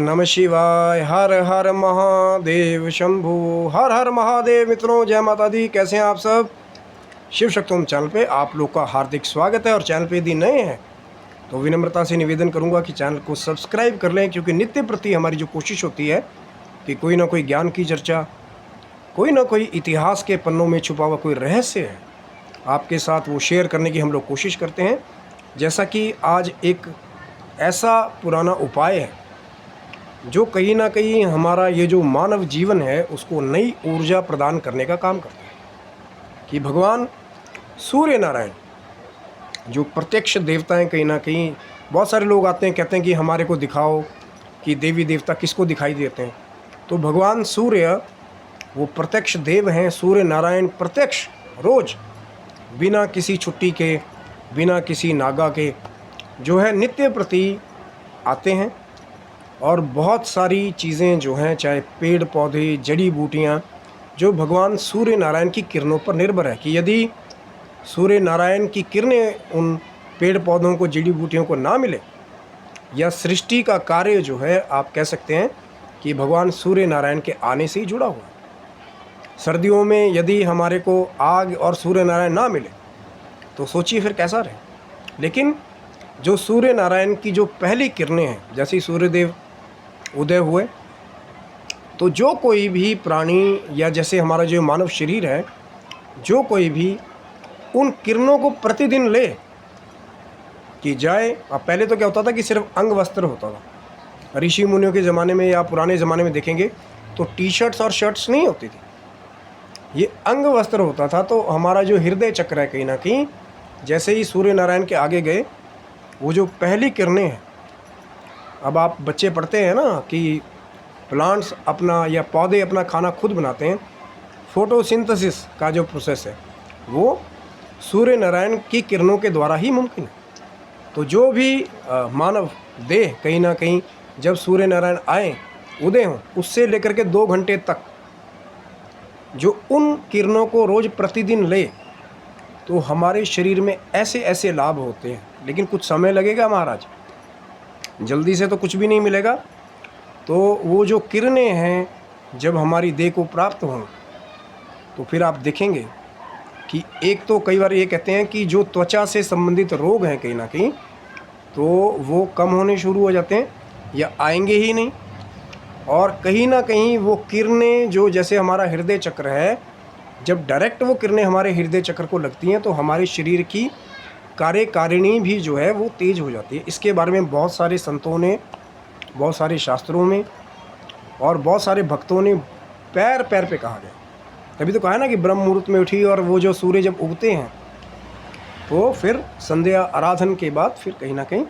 नमः शिवाय। हर हर महादेव शंभु। हर हर महादेव। मित्रों जय माता दी। कैसे हैं आप सब। शिव शक्तोम चैनल पे आप लोग का हार्दिक स्वागत है। और चैनल पे यदि नए हैं तो विनम्रता से निवेदन करूंगा कि चैनल को सब्सक्राइब कर लें, क्योंकि नित्य प्रति हमारी जो कोशिश होती है कि कोई ना कोई ज्ञान की चर्चा, कोई ना कोई इतिहास के पन्नों में छुपा हुआ कोई रहस्य है, आपके साथ वो शेयर करने की हम लोग कोशिश करते हैं। जैसा कि आज एक ऐसा पुराना उपाय है जो कहीं ना कहीं हमारा ये जो मानव जीवन है उसको नई ऊर्जा प्रदान करने का काम करता है। कि भगवान सूर्य नारायण जो प्रत्यक्ष देवता हैं, कहीं ना कहीं बहुत सारे लोग आते हैं कहते हैं कि हमारे को दिखाओ कि देवी देवता किसको दिखाई देते हैं। तो भगवान सूर्य वो प्रत्यक्ष देव हैं। सूर्य नारायण प्रत्यक्ष रोज़ बिना किसी छुट्टी के, बिना किसी नागा के जो है नित्य प्रति आते हैं। और बहुत सारी चीज़ें जो हैं, चाहे पेड़ पौधे, जड़ी बूटियाँ, जो भगवान सूर्य नारायण की किरणों पर निर्भर है। कि यदि सूर्य नारायण की किरणें उन पेड़ पौधों को, जड़ी बूटियों को ना मिले, या सृष्टि का कार्य जो है आप कह सकते हैं कि भगवान सूर्य नारायण के आने से ही जुड़ा हुआ है। सर्दियों में यदि हमारे को आग और सूर्य नारायण ना मिले तो सोचिए फिर कैसा रहे। लेकिन जो सूर्य नारायण की जो पहली किरणें हैं, जैसे ही सूर्यदेव उदय हुए तो जो कोई भी प्राणी, या जैसे हमारा जो मानव शरीर है, जो कोई भी उन किरणों को प्रतिदिन ले कि जाए। अब पहले तो क्या होता था कि सिर्फ अंग वस्त्र होता था। ऋषि मुनियों के ज़माने में या पुराने ज़माने में देखेंगे तो टी शर्ट्स और शर्ट्स नहीं होती थी, ये अंग वस्त्र होता था। तो हमारा जो हृदय चक्र है, कहीं ना कहीं जैसे ही सूर्य नारायण के आगे गए, वो जो पहली किरणें हैं, अब आप बच्चे पढ़ते हैं ना कि प्लांट्स अपना या पौधे अपना खाना खुद बनाते हैं। फोटोसिंथेसिस का जो प्रोसेस है वो सूर्य नारायण की किरणों के द्वारा ही मुमकिन है। तो जो भी मानव देह कहीं ना कहीं जब सूर्य नारायण आए, उदय हों, उससे लेकर के 2 घंटे तक जो उन किरणों को रोज़ प्रतिदिन ले, तो हमारे शरीर में ऐसे ऐसे लाभ होते हैं। लेकिन कुछ समय लगेगा महाराज, जल्दी से तो कुछ भी नहीं मिलेगा। तो वो जो किरणें हैं जब हमारी देह को प्राप्त हों तो फिर आप देखेंगे कि एक तो कई बार ये कहते हैं कि जो त्वचा से संबंधित रोग हैं कहीं ना कहीं, तो वो कम होने शुरू हो जाते हैं या आएंगे ही नहीं। और कहीं ना कहीं वो किरणें जो, जैसे हमारा हृदय चक्र है, जब डायरेक्ट वो किरणें हमारे हृदय चक्र को लगती हैं तो हमारे शरीर की कार्यकारिणी भी जो है वो तेज हो जाती है। इसके बारे में बहुत सारे संतों ने, बहुत सारे शास्त्रों में और बहुत सारे भक्तों ने पैर पैर पे कहा गया। तभी तो कहा है ना कि ब्रह्म मुहूर्त में उठी, और वो जो सूर्य जब उगते हैं तो फिर संध्या आराधन के बाद फिर कहीं ना कहीं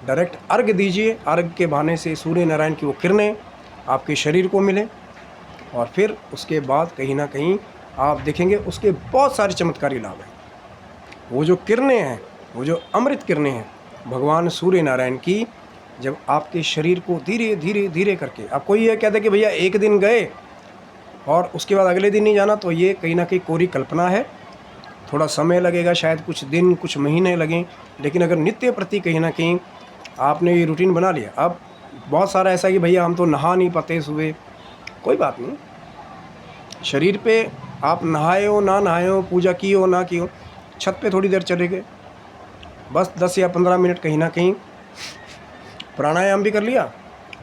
डायरेक्ट अर्घ दीजिए। अर्घ के बहाने से सूर्य नारायण की वो किरणें आपके शरीर को मिले, और फिर उसके बाद कहीं ना कहीं आप देखेंगे उसके बहुत सारे चमत्कारी लाभ हैं। वो जो किरणें हैं, वो जो अमृत किरणें हैं भगवान सूर्य नारायण की, जब आपके शरीर को धीरे धीरे धीरे करके, आप कोई ये कहते कि भैया एक दिन गए और उसके बाद अगले दिन नहीं जाना, तो ये कहीं ना कहीं कोरी कल्पना है। थोड़ा समय लगेगा, शायद कुछ दिन, कुछ महीने लगें। लेकिन अगर नित्य प्रति कहीं ना कहीं आपने ये रूटीन बना लिया। अब बहुत सारा ऐसा कि भैया हम तो नहा नहीं पाते सुबह, कोई बात नहीं, शरीर पे आप नहाए हो ना नहाए हो, पूजा की हो ना की हो, छत पे थोड़ी देर चले गए, बस 10 या 15 मिनट कहीं ना कहीं प्राणायाम भी कर लिया,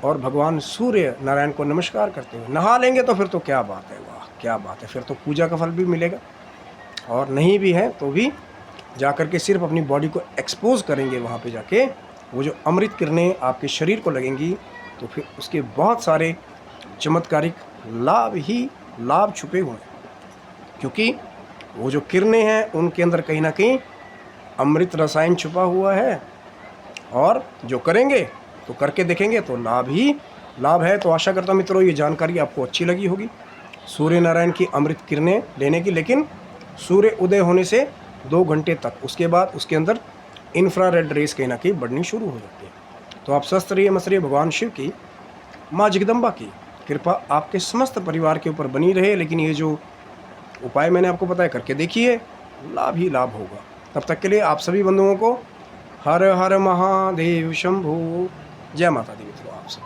और भगवान सूर्य नारायण को नमस्कार करते हुए नहा लेंगे तो फिर तो क्या बात है, वाह क्या बात है। फिर तो पूजा का फल भी मिलेगा, और नहीं भी है तो भी जा कर के सिर्फ अपनी बॉडी को एक्सपोज करेंगे, वहाँ पे जाके वो जो अमृत किरणें आपके शरीर को लगेंगी, तो फिर उसके बहुत सारे चमत्कारिक लाभ ही लाभ छुपे हुए हैं। क्योंकि वो जो किरणें हैं उनके अंदर कहीं ना कहीं अमृत रसायन छुपा हुआ है, और जो करेंगे तो करके देखेंगे तो लाभ ही लाभ है। तो आशा करता हूँ मित्रों ये जानकारी आपको अच्छी लगी होगी सूर्य नारायण की अमृत किरणें लेने की। लेकिन सूर्य उदय होने से 2 घंटे तक, उसके बाद उसके अंदर इंफ्रारेड रेस कहीं ना कहीं बढ़नी शुरू हो जाती है। तो आप स्वस्थ रहिए, मस्त रहिए। भगवान शिव की, माँ जगदम्बा की कृपा आपके समस्त परिवार के ऊपर बनी रहे। लेकिन ये जो उपाय मैंने आपको बताया, करके देखिए, लाभ ही लाभ होगा। तब तक के लिए आप सभी बंधुओं को हर हर महादेव शंभु। जय माता दी मित्रों आप सब।